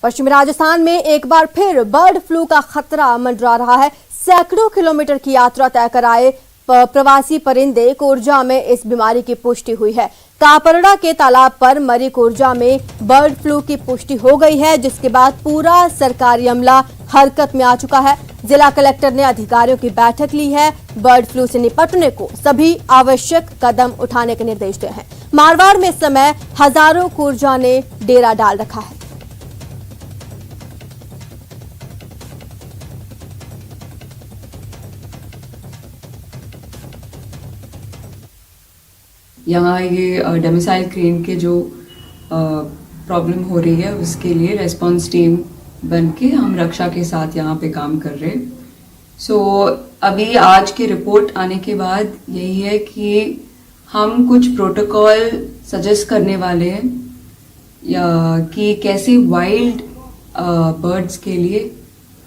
पश्चिमी राजस्थान में एक बार फिर बर्ड फ्लू का खतरा मंडरा रहा है। सैकड़ों किलोमीटर की यात्रा तय कर आए प्रवासी परिंदे कोरजा में इस बीमारी की पुष्टि हुई है। कापरड़ा के तालाब पर मरी कोरजा में बर्ड फ्लू की पुष्टि हो गई है, जिसके बाद पूरा सरकारी अमला हरकत में आ चुका है। जिला कलेक्टर ने अधिकारियों की बैठक ली है। बर्ड फ्लू से निपटने को सभी आवश्यक कदम उठाने के निर्देश दिए हैं। मारवाड़ में इस समय हजारों कोरजा ने डेरा डाल रखा है। यहाँ ये डोमिसाइल क्रेन के जो प्रॉब्लम हो रही है उसके लिए रेस्पॉन्स टीम बन के हम रक्षा के साथ यहाँ पे काम कर रहे हैं। सो अभी आज की रिपोर्ट आने के बाद यही है कि हम कुछ प्रोटोकॉल सजेस्ट करने वाले हैं या कि कैसे वाइल्ड बर्ड्स के लिए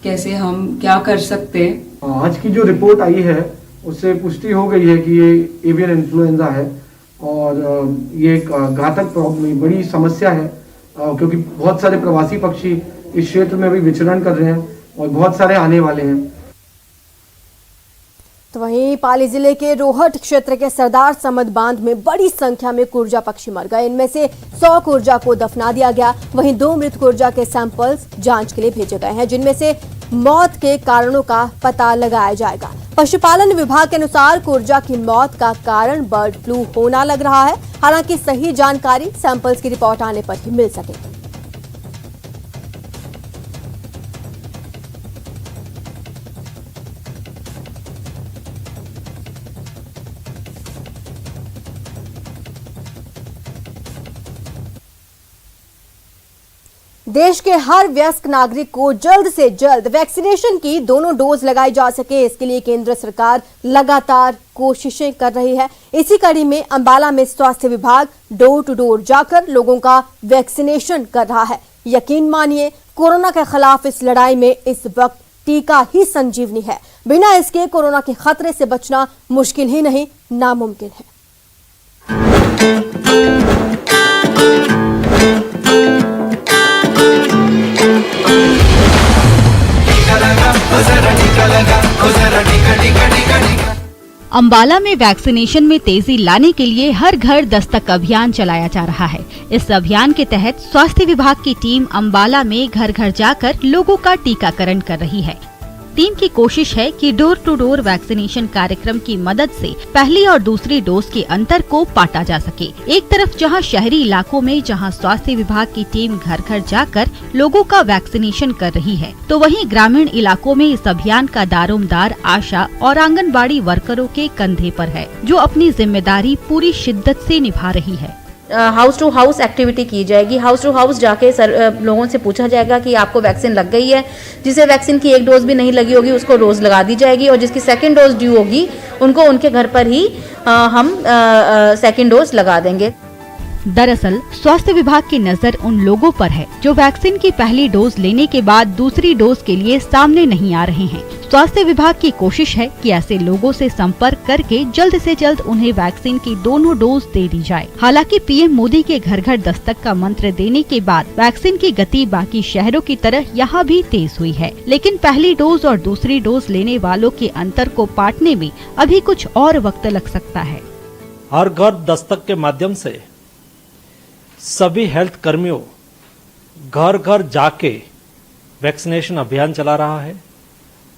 कैसे हम क्या कर सकते हैं। आज की जो रिपोर्ट आई है उससे पुष्टि हो गई है कि ये एवियन इन्फ्लुएंजा है और ये एक घातक प्रॉब्लम बड़ी समस्या है, क्योंकि बहुत सारे प्रवासी पक्षी इस क्षेत्र में भी विचरण कर रहे हैं और बहुत सारे आने वाले हैं। तो वहीं पाली जिले के रोहट क्षेत्र के सरदार समद बांध में बड़ी संख्या में कुर्जा पक्षी मर गए। इनमें से 100 कुर्जा को दफना दिया गया। वहीं 2 मृत कुर्जा के सैंपल्स जांच के लिए भेजे गए हैं, जिनमें से मौत के कारणों का पता लगाया जाएगा। पशुपालन विभाग के अनुसार कुर्जा की मौत का कारण बर्ड फ्लू होना लग रहा है। हालांकि सही जानकारी सैंपल्स की रिपोर्ट आने पर ही मिल सकेगी। देश के हर वयस्क नागरिक को जल्द से जल्द वैक्सीनेशन की दोनों डोज लगाई जा सके, इसके लिए केंद्र सरकार लगातार कोशिशें कर रही है। इसी कड़ी में अंबाला में स्वास्थ्य विभाग डोर टू डोर जाकर लोगों का वैक्सीनेशन कर रहा है। यकीन मानिए, कोरोना के खिलाफ इस लड़ाई में इस वक्त टीका ही संजीवनी है। बिना इसके कोरोना के खतरे से बचना मुश्किल ही नहीं, नामुमकिन है। अंबाला में वैक्सीनेशन में तेजी लाने के लिए हर घर दस्तक अभियान चलाया जा रहा है। इस अभियान के तहत स्वास्थ्य विभाग की टीम अंबाला में घर घर जाकर लोगों का टीकाकरण कर रही है। टीम की कोशिश है कि डोर टू डोर वैक्सीनेशन कार्यक्रम की मदद से पहली और दूसरी डोज के अंतर को पाटा जा सके। एक तरफ जहां शहरी इलाकों में जहां स्वास्थ्य विभाग की टीम घर घर जाकर लोगों का वैक्सीनेशन कर रही है, तो वहीं ग्रामीण इलाकों में इस अभियान का दारोमदार आशा और आंगनबाड़ी वर्करों के कंधे पर है, जो अपनी जिम्मेदारी पूरी शिद्दत से निभा रही है। हाउस टू हाउस एक्टिविटी की जाएगी। हाउस टू हाउस जाके लोगों से पूछा जाएगा कि आपको वैक्सीन लग गई है। जिसे वैक्सीन की 1 डोज भी नहीं लगी होगी उसको डोज लगा दी जाएगी, और जिसकी 2nd डोज ड्यू होगी उनको उनके घर पर ही हम 2nd डोज लगा देंगे। दरअसल स्वास्थ्य विभाग की नजर उन लोगों पर है जो वैक्सीन की पहली डोज लेने के बाद दूसरी डोज के लिए सामने नहीं आ रहे हैं। स्वास्थ्य विभाग की कोशिश है कि ऐसे लोगों से संपर्क करके जल्द से जल्द उन्हें वैक्सीन की दोनों डोज दे दी जाए। हालांकि पीएम मोदी के घर घर दस्तक का मंत्र देने के बाद वैक्सीन की गति बाकी शहरों की तरह यहाँ भी तेज हुई है, लेकिन पहली डोज और दूसरी डोज लेने वालों के अंतर को पाटने में अभी कुछ और वक्त लग सकता है। हर घर दस्तक के माध्यम से सभी हेल्थ कर्मियों घर घर जाके वैक्सीनेशन अभियान चला रहा है।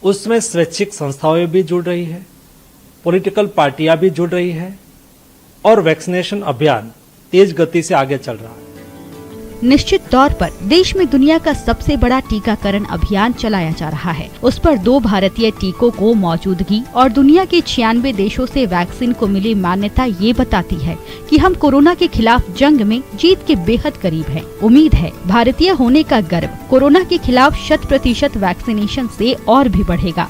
उसमें स्वैच्छिक संस्थाएं भी जुड़ रही है, पॉलिटिकल पार्टियां भी जुड़ रही है और वैक्सीनेशन अभियान तेज गति से आगे चल रहा है। निश्चित तौर पर देश में दुनिया का सबसे बड़ा टीकाकरण अभियान चलाया जा रहा है। उस पर 2 भारतीय टीकों को मौजूदगी और दुनिया के 96 देशों से वैक्सीन को मिली मान्यता ये बताती है कि हम कोरोना के खिलाफ जंग में जीत के बेहद करीब हैं। उम्मीद है भारतीय होने का गर्व कोरोना के खिलाफ 100% वैक्सीनेशन से और भी बढ़ेगा।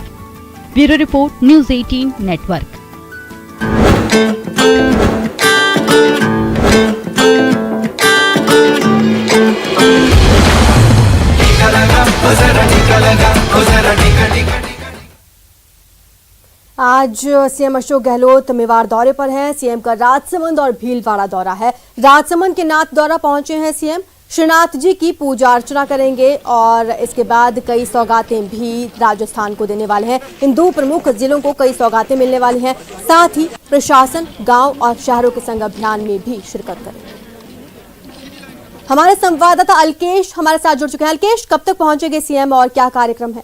Bureau report, news 18 network. आज सीएम अशोक गहलोत मेवाड़ दौरे पर हैं। सीएम का राजसमंद और भीलवाड़ा दौरा है। राजसमंद के नाथ द्वारा पहुंचे हैं सीएम। श्रीनाथ जी की पूजा अर्चना करेंगे और इसके बाद कई सौगातें भी राजस्थान को देने वाले हैं। इन दो प्रमुख जिलों को कई सौगातें मिलने वाली हैं। साथ ही प्रशासन गांव और शहरों के संग अभियान में भी शिरकत करेंगे। हमारे संवाददाता अलकेश हमारे साथ जुड़ चुके हैं। अलकेश, कब तक पहुंचेंगे सीएम और क्या कार्यक्रम है?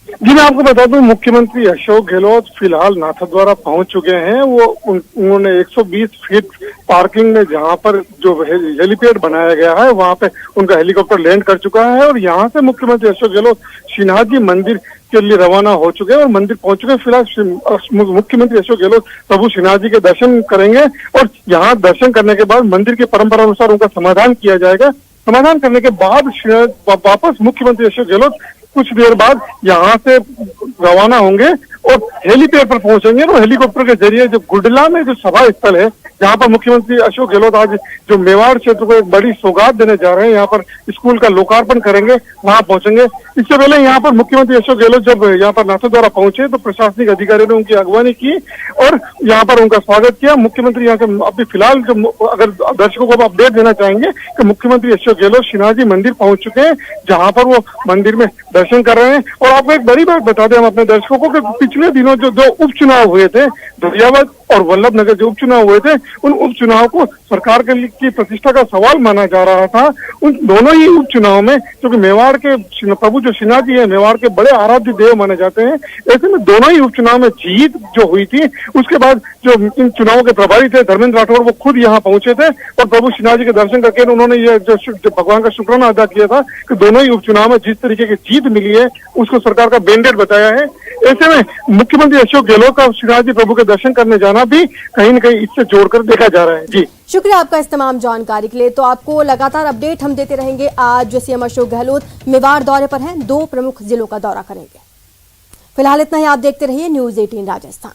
जी, मैं आपको बता दूं, मुख्यमंत्री अशोक गहलोत फिलहाल नाथद्वारा पहुंच चुके हैं। वो उन्होंने 120 फीट पार्किंग में जहां पर जो हेलीपैड बनाया गया है वहां पे उनका हेलीकॉप्टर लैंड कर चुका है और यहां से मुख्यमंत्री अशोक गहलोत श्रीनाथ जी मंदिर के लिए रवाना हो चुके हैं और मंदिर पहुंच चुके हैं। फिलहाल मुख्यमंत्री अशोक गहलोत प्रभु श्रीनाथ जी के दर्शन करेंगे और यहाँ दर्शन करने के बाद मंदिर की परंपरा अनुसार उनका समाधान किया जाएगा। समाधान करने के बाद वापस मुख्यमंत्री अशोक गहलोत कुछ देर बाद यहाँ से रवाना होंगे और हेलीपैड पर पहुंचेंगे और हेलीकॉप्टर के जरिए जो गुडला में जो सभा स्थल है जहाँ पर मुख्यमंत्री अशोक गहलोत आज जो मेवाड़ क्षेत्र को एक बड़ी सौगात देने जा रहे हैं, यहाँ पर स्कूल का लोकार्पण करेंगे, वहां पहुंचेंगे। इससे पहले यहाँ पर मुख्यमंत्री अशोक गहलोत जब यहाँ पर नाथद्वारा पहुंचे तो प्रशासनिक अधिकारियों ने उनकी अगवानी की और यहाँ पर उनका स्वागत किया। मुख्यमंत्री यहाँ के अभी फिलहाल जो अगर दर्शकों को अपडेट देना चाहेंगे कि मुख्यमंत्री अशोक गहलोत श्रीनाथ जी मंदिर पहुंच चुके हैं जहाँ पर वो मंदिर में दर्शन कर रहे हैं। और आपको एक बड़ी बात बता दें हम अपने दर्शकों को कि पिछले दिनों जो दो उपचुनाव हुए थे, दरियावद और वल्लभ नगर जो उपचुनाव हुए थे, उन उपचुनाव को सरकार के की प्रतिष्ठा का सवाल माना जा रहा था। उन दोनों ही उपचुनाव में क्योंकि मेवाड़ के प्रभु जो श्रीनाथ जी है मेवाड़ के बड़े आराध्य देव माने जाते हैं, ऐसे में दोनों ही उपचुनाव में जीत जो हुई थी उसके बाद जो इन चुनावों के प्रभारी थे धर्मेंद्र राठौर वो खुद यहाँ पहुंचे थे और प्रभु श्रीनाथ जी के दर्शन करके उन्होंने ये जो भगवान का शुक्राना अदा किया था कि दोनों ही उपचुनाव में जिस तरीके की जीत मिली है उसको सरकार का बैंडेड बताया है। ऐसे में मुख्यमंत्री अशोक गहलोत का श्रीनाथ जी प्रभु के दर्शन करने जाना भी कहीं न कहीं इससे जोड़कर देखा जा रहा है। जी, शुक्रिया आपका इस तमाम जानकारी के लिए। तो आपको लगातार अपडेट हम देते रहेंगे। आज सीएम अशोक गहलोत मेवाड़ दौरे पर हैं, 2 प्रमुख जिलों का दौरा करेंगे। फिलहाल इतना ही। आप देखते रहिए न्यूज़ 18 राजस्थान।